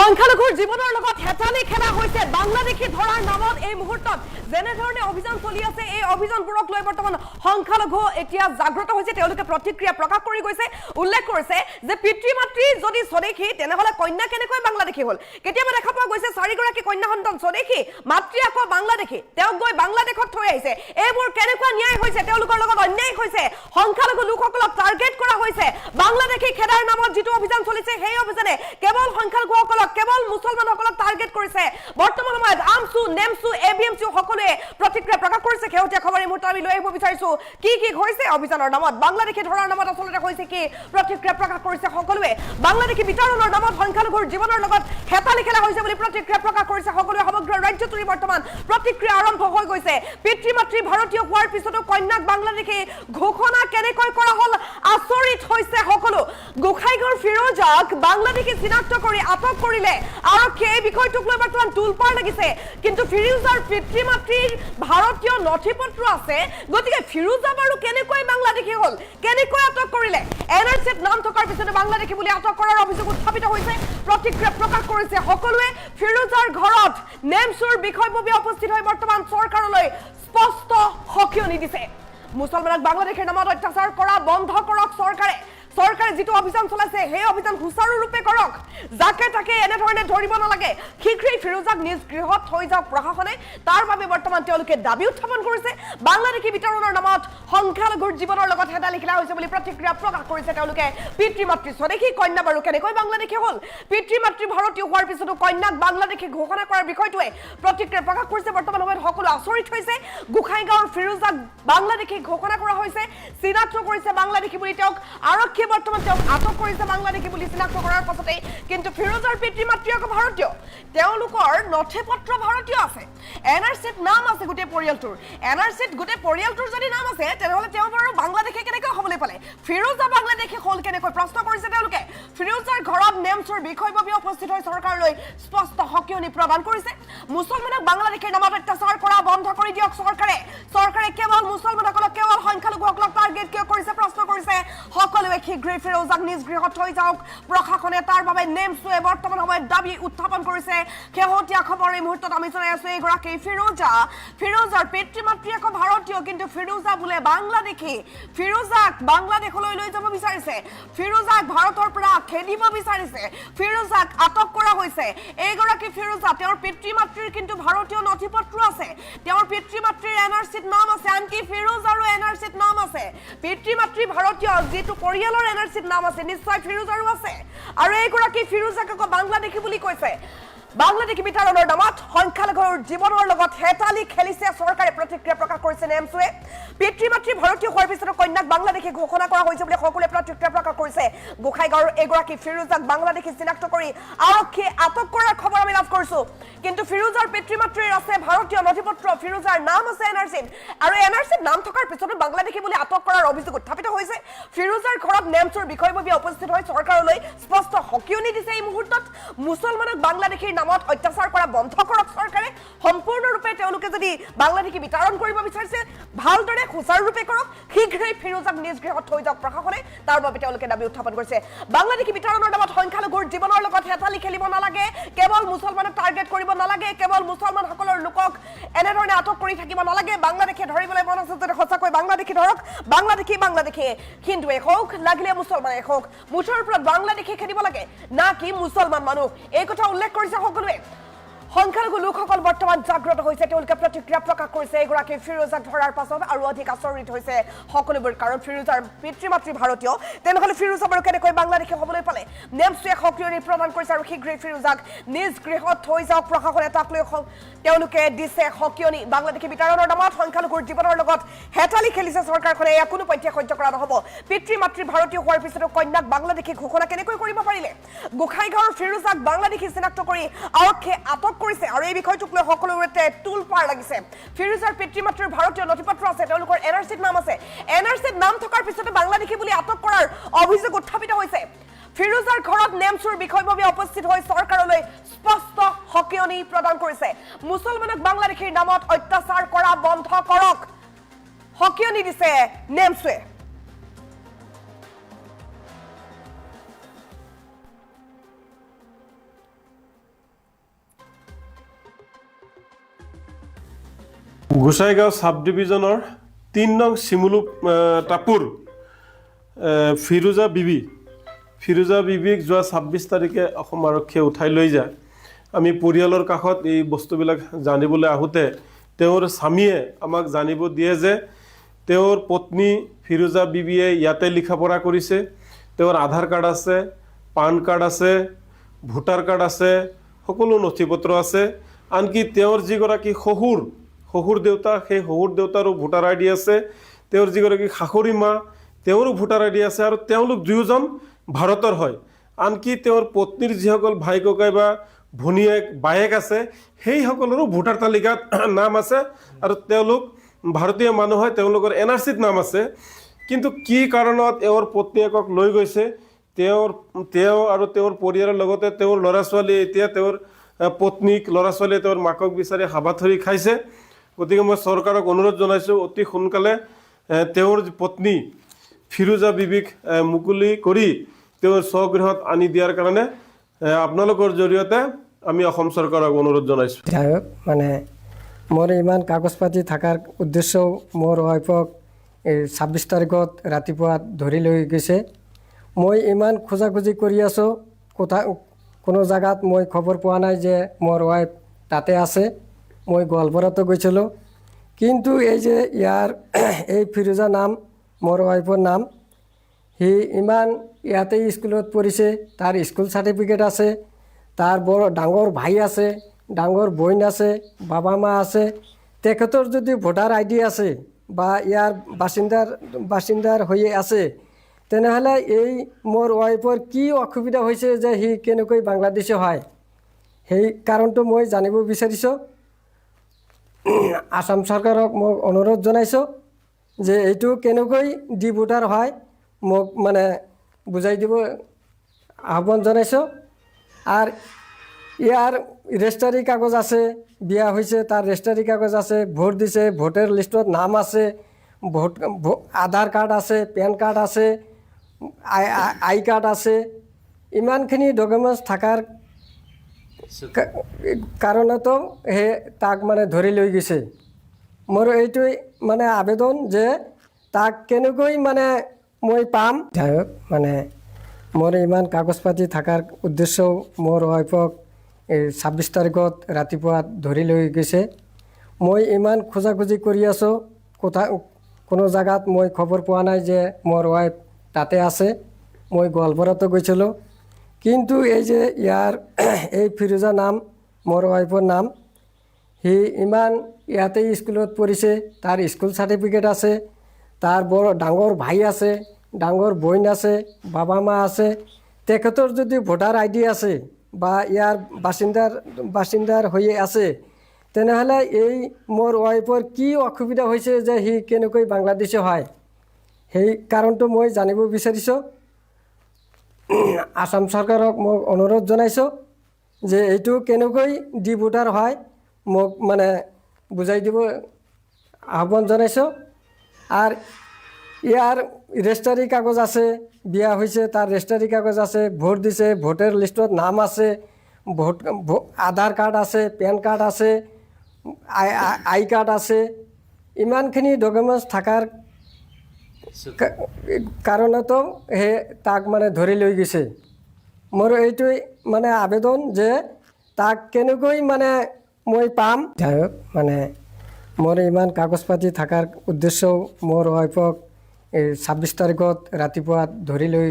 সংখ্যালঘুৰ জীৱনৰ লগত হেতালি খেলা হৈছে বাংলাদেশী ধৰাৰ নামত এই মুহূৰ্তত যেনে ধৰণে অভিযান চলি আছে এই অভিযানবোৰক লৈ বৰ্তমান সংখ্যালঘু এতিয়া জাগ্ৰত হৈছে তেওঁলোকে প্ৰতিক্ৰিয়া প্ৰকাশ কৰি গৈছে উল্লেখ কৰিছে যে পিতৃ মাতৃ যদি স্বদেশী তেনেহলে কন্যা কেনেকৈ বাংলাদেশী হ'ল কেতিয়াবা দেখা পোৱা গৈছে চাৰিগৰাকী কন্যা সন্তান স্বদেশী মাতৃ আকৌ বাংলাদেশী তেওঁক গৈ বাংলাদেশত থৈ আহিছে এইবোৰ কেনেকুৱা ন্যায় হৈছে তেওঁলোকৰ লগত অন্যায় হৈছে সংখ্যালঘু লোকসকলক টাৰ্গেট কৰা হৈছে বাংলাদেশী খেদাৰ নামত যিটো অভিযান চলিছে সেই অভিযানে কেৱল সংখ্যালঘুসকলক কেৱল মুছলমানসকলক টাৰ্গেট কৰিছে বৰ্তমান সময়ত আমছু নেমছু এবিএমছু সকলোৱে প্ৰতিক্ৰিয়া প্ৰকাশ কৰিছে খেউতীয়া খবৰ এই মুহূৰ্তত আমি লৈ আহিব বিচাৰিছো কি হৈছে অভিযানৰ নামত বাংলাদেশী ধৰাৰ নামত আচলতে হৈছে কি প্ৰতিক্ৰিয়া প্ৰকাশ কৰিছে সকলোৱে বাংলাদেশী বিতৰণৰ নামত সংখ্যালঘুৰ জীৱনৰ লগত হেতালি খেলা হৈছে বুলি প্ৰতিক্ৰিয়া প্ৰকাশ কৰিছে সকলোৱে সমগ্ৰ ৰাজ্যজুৰি বৰ্তমান প্ৰতিক্ৰিয়া আৰম্ভ হৈ গৈছে পিতৃ মাতৃ ভাৰতীয় হোৱাৰ পিছতো কন্যাক বাংলাদেশী ঘোষণা কেনেকৈ কৰা হ'ল আচৰিত হৈছে সকলো গোখাইগড় ফিৰোজাক বাংলাদেশী চিনাক্ত কৰি আটক কৰিলে আৰক্ষীয়ে এই বিষয়টোক লৈ বৰ্তমান তুলপাৰ লাগিছে কিন্তু ফিৰোজাৰ পিতৃ মাতৃৰ ভাৰতীয় নথিপত্ৰ আছে গতিকে ফিৰোজা বাৰু কেনেকৈ বাংলাদেশী হ'ল কেনেকৈ আটক কৰিলে এনআৰচিত নাম থকাৰ পিছতে বাংলাদেশী বুলি আটক কৰাৰ অভিযোগ উত্থাপিত হৈছে প্ৰতিক্ৰিয়া প্ৰকাশ কৰিছে সকলোৱে ফিৰোজাৰ ঘৰত নেমছুৰ বিষয়ববীয়া উপস্থিত হৈ বৰ্তমান চৰকাৰলৈ স্পষ্ট সকিয়নি দিছে মুছলমানক বাংলাদেশৰ নামত অত্যাচাৰ কৰা বন্ধ কৰক চৰকাৰে যিটো অভিযান চলাইছে সেই অভিযান সুচাৰুৰূপে কৰক যাকে তাকে এনেধৰণে ধৰিব নালাগে শীঘ্ৰেই ফিৰোজাক নিজ গৃহত থৈ যাওক প্ৰশাসনে তাৰ বাবে বৰ্তমান তেওঁলোকে দাবী উত্থাপন কৰিছে বাংলাদেশী বিতৰণৰ নামত সংখ্যালঘুৰ জীৱনৰ লগত হেতালি খেলা হৈছে বুলি প্ৰতিক্ৰিয়া প্ৰকাশ কৰিছে তেওঁলোকে পিতৃ মাতৃ স্বদেশী কন্যা বাৰু কেনেকৈ বাংলাদেশী হ'ল পিতৃ মাতৃ ভাৰতীয় হোৱাৰ পিছতো কন্যাক বাংলাদেশী ঘোষণা কৰাৰ বিষয়টোৱে প্ৰতিক্ৰিয়া প্ৰকাশ কৰিছে বৰ্তমান সময়ত সকলো আচৰিত হৈছে গোখাইগাঁৱৰ ফিৰোজাক বাংলাদেশী ঘোষণা কৰা হৈছে চিনাক্ত কৰিছে বাংলাদেশী বুলি তেওঁক আৰক্ষী বৰ্তমান তেওঁক আটক কৰিছে বাংলাদেশী বুলি চিনাক্ত কৰাৰ পাছতে কিন্তু ফিৰোজাৰ পিতৃ মাতৃ আকৌ ভাৰতীয় তেওঁলোকৰ নথিপত্ৰ ভাৰতীয় আছে এনআৰচিত নাম আছে গোটেই পৰিয়ালটোৰ এনআৰচিত গোটেই পৰিয়ালটোৰ যদি নাম আছে তেনেহলে তেওঁ বাৰু বাংলাদেশী কেনেকৈ হ'বলৈ পালে ফিৰোজা বাংলাদেশী হ'ল কেনেকৈ প্ৰশ্ন কৰিছে তেওঁলোকে ফিৰোজাৰ ঘৰত নেমছুৰ বিষয়ববীয়া উপস্থিত হৈ চৰকাৰলৈ স্পষ্ট সকিয়নি প্ৰদান কৰিছে মুছলমানক বাংলাদেশীৰ নামত অত্যাচাৰ কৰা বন্ধ কৰি দিয়ক চৰকাৰে কেৱল মুছলমানসকলক কেৱল সংখ্যালঘুসকলক টাৰ্গেট কিয় কৰিছে প্ৰশ্ন কৰিছে সকলোৱে শীঘ্ৰেই ফিৰোজাক নিজ গৃহত থৈ যাওক প্ৰশাসনে তাৰ বাবে নেমছুৱে বৰ্তমান সময়ত দাবী উত্থাপন কৰিছে শেহতীয়া খবৰ এই মুহূৰ্তত আমি জনাই আছো এইগৰাকী ফিৰোজাৰ পিতৃ মাতৃ আকৌ ভাৰতীয় কিন্তু ফিৰোজা বোলে বাংলাদেশী ফিৰোজাক বাংলাদেশলৈ লৈ যাব বিচাৰিছে ফিৰোজাক ভাৰতৰ পৰা খেদিব বিচাৰিছে ফিৰোজাক আটক কৰা হৈছে এইগৰাকী ফিৰোজা তেওঁৰ পিতৃ মাতৃৰ কিন্তু ভাৰতীয় নথিপত্ৰ আছে তেওঁৰ পিতৃ মাতৃৰ এনআৰচিত নাম আছে আনকি ফিৰোজাৰো এনআৰচিত নাম আছে পিতৃ মাতৃ ভাৰতীয় যিটো পৰিয়ালৰ এনআৰচিত নাম আছে নিশ্চয় ফিৰোজাৰো আছে আৰু এইগৰাকী ফিৰোজাক আকৌ বাংলাদেশী বুলি কৈছে বাংলাদেশী বিতৰণৰ নামত সংখ্যালঘুৰ জীৱনৰ লগত হেতালি খেলিছে চৰকাৰে প্ৰতিক্ৰিয়া প্ৰকাশ কৰিছে নেমছুৱে পিতৃ মাতৃ ভাৰতীয় হোৱাৰ পিছতো কন্যাক বাংলাদেশী ঘোষণা কৰা হৈছে বুলি সকলোৱে প্ৰতিক্ৰিয়া প্ৰকাশ কৰিছে গোখাইগাঁৱৰ এগৰাকী ফিৰোজাক বাংলাদেশী চিনাক্ত কৰি আৰক্ষীয়ে আটক কৰাৰ খবৰ আমি লাভ কৰিছো কিন্তু ফিৰোজাৰ পিতৃ মাতৃৰ আছে ভাৰতীয় নথিপত্ৰ ফিৰোজাৰ নাম আছে এনআৰচিত আৰু এনআৰচিত নাম থকাৰ পিছতো বাংলাদেশী বুলি আটক কৰাৰ অভিযোগ উত্থাপিত হৈছে ফিৰোজাৰ ঘৰত নেমছুৰ বিষয়ববীয়া উপস্থিত হৈ চৰকাৰলৈ স্পষ্ট সকিয়নি দিছে এই মুহূৰ্তত মুছলমানক বাংলাদেশীৰ নামত অত্যাচাৰ কৰা বন্ধ কৰক চৰকাৰে সম্পূৰ্ণৰূপে তেওঁলোকে যদি বাংলাদেশী বিতৰণ কৰিব বিচাৰিছে ভালদৰে সুচাৰুৰূপে কৰক শীঘ্ৰেই ফিৰোজাক নিজ গৃহত থৈ যাওক প্ৰশাসনে তাৰ বাবে তেওঁলোকে দাবী উত্থাপন কৰিছে বাংলাদেশী বিতৰণৰ নামত সংখ্যালঘুৰ জীৱনৰ লগত হেতালি খেলিব নালাগে কেৱল মুছলমানক টাৰ্গেট কৰিব নালাগে কেৱল মুছলমানসকলৰ লোকক এনেধৰণে আটক কৰি থাকিব নালাগে বাংলাদেশে ধৰিবলৈ মন আছে যদি সঁচাকৈ বাংলাদেশী ধৰক বাংলাদেশী হিন্দুৱে হওক লাগিলে মুছলমানে হওক মুঠৰ ওপৰত বাংলাদেশী খেদিব লাগে না কি মুছলমান মানুহ এই কথা উল্লেখ কৰিছে সকলোৱে সংখ্যালঘু লোকসকল বৰ্তমান জাগ্ৰত হৈছে তেওঁলোকে প্ৰতিক্ৰিয়া প্ৰকাশ কৰিছে এগৰাকী ফিৰোজাক ধৰাৰ পাছত আৰু অধিক আচৰিত হৈছে সকলোবোৰ কাৰণ ফিৰোজাৰ পিতৃ মাতৃ ভাৰতীয় তেনেহ'লে ফিৰোজা বাৰু কেনেকৈ বাংলাদেশী হ'বলৈ পালে নেমছুৱে সকিয়নি প্ৰদান কৰিছে আৰু শীঘ্ৰেই ফিৰোজাক নিজ গৃহত থৈ যাওক প্ৰশাসনে তাক লৈ তেওঁলোকে দিছে সকিয়নি বাংলাদেশী বিতৰণৰ নামত সংখ্যালঘুৰ জীৱনৰ লগত হেতালি খেলিছে চৰকাৰখনে এয়া কোনো পধ্যে সহ্য কৰা নহ'ব পিতৃ মাতৃ ভাৰতীয় হোৱাৰ পিছতো কন্যাক বাংলাদেশী ঘোষণা কেনেকৈ কৰিব পাৰিলে গোখাইগাঁৱৰ ফিৰোজাক বাংলাদেশী চিনাক্ত কৰি আৰক্ষীয়ে আটক কৰিছে আৰু এই বিষয়টোক লৈ সকলোৰে তুলপাৰ লাগিছে ফিৰোজাৰ পিতৃ মাতৃৰ ভাৰতীয় নথিপত্ৰ আছে তেওঁলোকৰ এনআৰচিত নাম আছে এনআৰচিত নাম থকাৰ পিছতে বাংলাদেশী বুলি আটক কৰাৰ অভিযোগ উত্থাপিত হৈছে ফিৰোজাৰ ঘৰত নেমছুৰ বিষয়ববীয়া উপস্থিত হৈ চৰকাৰলৈ স্পষ্ট সকিয়নি প্ৰদান কৰিছে মুছলমানক বাংলাদেশীৰ নামত অত্যাচাৰ কৰা বন্ধ কৰক সকিয়নি দিছে নেমছুৱে গোসাইগাঁও সাব ডিভিজনৰ 3 নং শিমুলু টাপুৰ ফিৰোজা বিবিক যোৱা 26 তাৰিখে অসম আৰক্ষীয়ে উঠাই লৈ যায়। আমি পৰিয়ালৰ কাষত এই বস্তুবিলাক জানিবলৈ আহোঁতে তেওঁৰ স্বামীয়ে আমাক জানিব দিয়ে যে তেওঁৰ পত্নী ফিৰোজা বিবিয়ে ইয়াতে লিখা পঢ়া কৰিছে, তেওঁৰ আধাৰ কাৰ্ড আছে, পান কাৰ্ড আছে, ভোটাৰ কাৰ্ড আছে, সকলো নথিপত্ৰ আছে। আনকি তেওঁৰ যিগৰাকী শহুৰ দেউতা, সেই শহুৰ দেউতাৰো ভোটাৰ আই ডি আছে, তেওঁৰ যিগৰাকী শাশুড়ী মা তেওঁৰো ভোটাৰ আই ডি আছে, আৰু তেওঁলোক দুয়োজন ভাৰতৰ হয়। আনকি তেওঁৰ পত্নীৰ যিসকল ভাই ককাই বা ভনীয়েক বায়েক আছে সেইসকলৰো ভোটাৰ তালিকাত নাম আছে, আৰু তেওঁলোক ভাৰতীয় মানুহ হয়, তেওঁলোকৰ NRCত নাম আছে। কিন্তু কি কাৰণত এওঁৰ পত্নীয়েকক লৈ গৈছে, তেওঁ আৰু তেওঁৰ পৰিয়ালৰ লগতে তেওঁৰ ল'ৰা ছোৱালী, এতিয়া তেওঁৰ পত্নীক, ল'ৰা ছোৱালীয়ে তেওঁৰ মাকক বিচাৰি হাবাথুৰি খাইছে। গতিকে মই চৰকাৰক অনুৰোধ জনাইছোঁ, অতি সোনকালে তেওঁৰ পত্নী ফিৰোজা বিবিক মুকলি কৰি তেওঁৰ স্বগৃহত আনি দিয়াৰ কাৰণে আপোনালোকৰ জৰিয়তে আমি অসম চৰকাৰক অনুৰোধ জনাইছোঁ। যাই হোক, মানে মোৰ ইমান কাগজ পাতি থকাৰ উদ্দেশ্যও মোৰ ৱাইফক 26 তাৰিখত ৰাতিপুৱা ধৰি লৈ গৈছে। মই ইমান খোজাখুজি কৰি আছোঁ, কোনো জেগাত মই খবৰ পোৱা নাই যে মোৰ ৱাইফ তাতে আছে। মই গোৱালপাৰাতো গৈছিলোঁ, কিন্তু এই যে ইয়াৰ এই ফিৰোজা নাম মোৰ ৱাইফৰ নাম, সি ইমান ইয়াতে স্কুলত পঢ়িছে, তাৰ স্কুল চাৰ্টিফিকেট আছে, তাৰ বৰ ডাঙৰ ভাই আছে, ডাঙৰ বইন আছে, বাবা মা আছে। তেখেতৰ যদি ভোটাৰ আই ডি আছে বা ইয়াৰ বাসিন্দাৰ হৈ আছে, তেনেহ'লে এই মোৰ ৱাইফৰ কি অসুবিধা হৈছে যে সি কেনেকৈ বাংলাদেশী হয়, সেই কাৰণটো মই জানিব বিচাৰিছোঁ। আসাম চৰকাৰক মোক অনুৰোধ জনাইছোঁ যে এইটো কেনেকৈ ভোটাৰ হয় মোক মানে বুজাই দিব আহ্বান জনাইছোঁ। আৰু ইয়াৰ ৰেজিষ্টাৰী কাগজ আছে, বিয়া হৈছে তাৰ ৰেজিষ্টাৰী কাগজ আছে, ভোট দিছে, ভোটাৰ লিষ্টত নাম আছে, আধাৰ কাৰ্ড আছে, পেন কাৰ্ড আছে, আই কাৰ্ড আছে। ইমানখিনি ডকুমেণ্টছ থকাৰ কাৰণতো তাক মানে ধৰি লৈ গৈছে। মোৰ এইটোৱে মানে আবেদন যে তাক কেনেকৈ মানে মই পাম। যাই হোক, মানে মোৰ ইমান কাগজ পাতি থকাৰ উদ্দেশ্যও মোৰ ৱাইফক 26 তাৰিখত ৰাতিপুৱা ধৰি লৈ গৈছে। মই ইমান খোজাখুজি কৰি আছোঁ, কোনো জেগাত মই খবৰ পোৱা নাই যে মোৰ ৱাইফ তাতে আছে। মই গোৱালপাৰাতো গৈছিলোঁ, কিন্তু এই যে ইয়াৰ এই ফিৰোজা নাম মোৰ ৱাইফৰ নাম, সি ইমান ইয়াতে স্কুলত পঢ়িছে, তাৰ স্কুল চাৰ্টিফিকেট আছে, তাৰ বৰ ডাঙৰ ভাই আছে, ডাঙৰ বইন আছে, বাবা মা আছে। তেখেতৰ যদি ভোটাৰ আই ডি আছে বা ইয়াৰ বাসিন্দাৰ হৈ আছে, তেনেহ'লে এই মোৰ ৱাইফৰ কি অসুবিধা হৈছে যে সি কেনেকৈ বাংলাদেশী হয়, সেই কাৰণটো মই জানিব বিচাৰিছোঁ। আসাম চৰকাৰক মোক অনুৰোধ জনাইছোঁ যে এইটো কেনেকৈ ভোটাৰ হয় মোক মানে বুজাই দিব আহ্বান জনাইছোঁ। আৰু ইয়াৰ ৰেজিষ্টাৰী কাগজ আছে, বিয়া হৈছে তাৰ ৰেজিষ্টাৰী কাগজ আছে, ভোট দিছে, ভোটাৰ লিষ্টত নাম আছে, আধাৰ কাৰ্ড আছে, পেন কাৰ্ড আছে, আই কাৰ্ড আছে। ইমানখিনি ডকুমেণ্টছ থকাৰ কাৰণতো তাক মানে ধৰি লৈ গৈছে। মোৰ এইটোৱে মানে আবেদন যে তাক কেনেকৈ মানে মই পাম। যাই হোক, মানে মোৰ ইমান কাগজ পাতি থকাৰ উদ্দেশ্যও মোৰ ৱাইফক 26 তাৰিখত ৰাতিপুৱা ধৰি লৈ